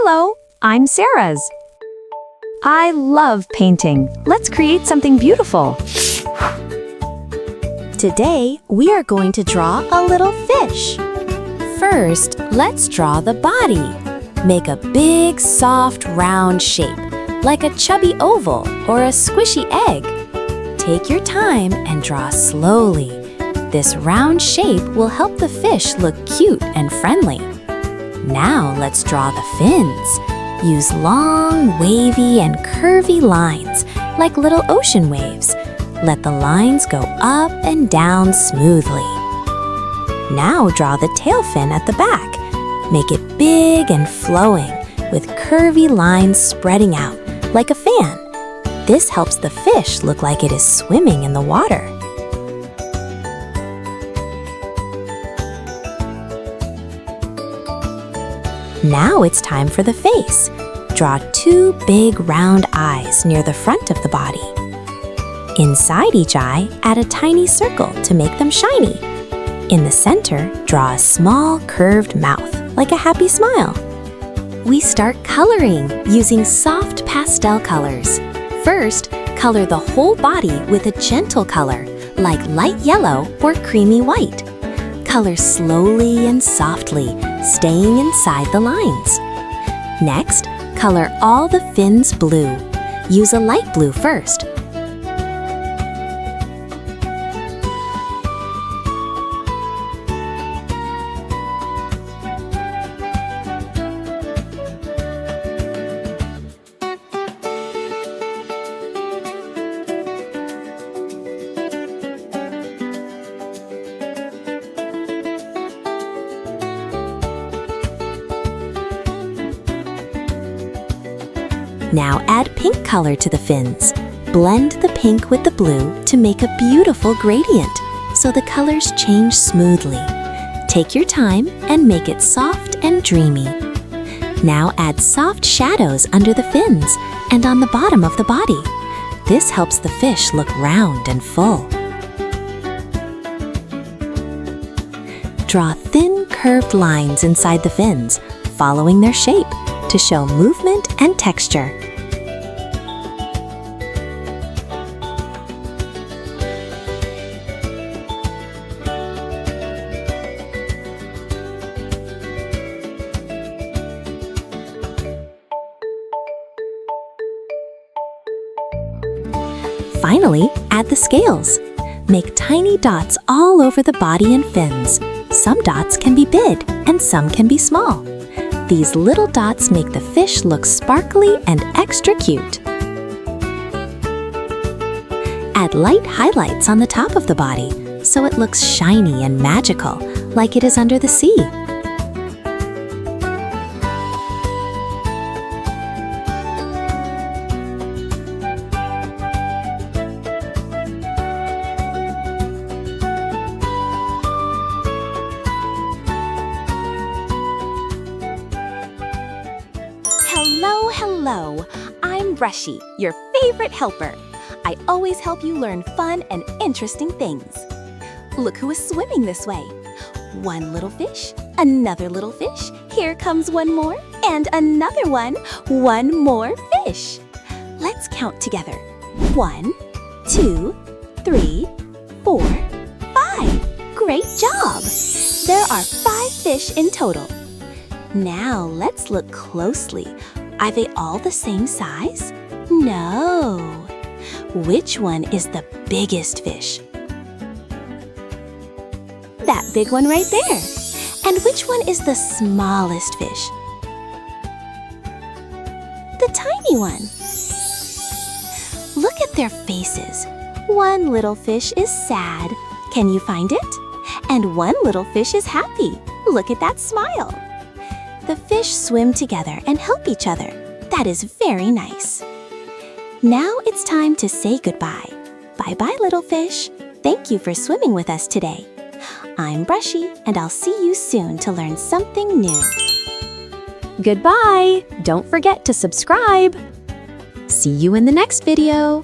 Hello, I'm Sarah's. I love painting. Let's create something beautiful. Today, we are going to draw a little fish. First, let's draw the body. Make a big, soft, round shape, like a chubby oval or a squishy egg. Take your time and draw slowly. This round shape will help the fish look cute and friendly. Now let's draw the fins. Use long, wavy, and curvy lines, like little ocean waves. Let the lines go up and down smoothly. Now draw the tail fin at the back. Make it big and flowing, with curvy lines spreading out, like a fan. This helps the fish look like it is swimming in the water. Now it's time for the face. Draw two big round eyes near the front of the body. Inside each eye, add a tiny circle to make them shiny. In the center, draw a small curved mouth, like a happy smile. We start coloring using soft pastel colors. First, color the whole body with a gentle color, like light yellow or creamy white. Color slowly and softly, staying inside the lines. Next, color all the fins blue. Use a light blue first. Now add pink color to the fins. Blend the pink with the blue to make a beautiful gradient, so the colors change smoothly. Take your time and make it soft and dreamy. Now add soft shadows under the fins and on the bottom of the body. This helps the fish look round and full. Draw thin curved lines inside the fins, following their shape, to show movement and texture. Finally, add the scales. Make tiny dots all over the body and fins. Some dots can be big and some can be small. These little dots make the fish look sparkly and extra cute. Add light highlights on the top of the body so it looks shiny and magical, like it is under the sea. Hello, I'm Brushy, your favorite helper. I always help you learn fun and interesting things. Look who is swimming this way. One little fish, another little fish, here comes one more, and another one more fish. Let's count together. 1, 2, 3, 4, 5. Great job! There are 5 fish in total. Now let's look closely. Are they all the same size? No. Which one is the biggest fish? That big one right there. And which one is the smallest fish? The tiny one. Look at their faces. One little fish is sad. Can you find it? And one little fish is happy. Look at that smile. The fish swim together and help each other. That is very nice. Now it's time to say goodbye. Bye-bye, little fish. Thank you for swimming with us today. I'm Brushy, and I'll see you soon to learn something new. Goodbye! Don't forget to subscribe. See you in the next video.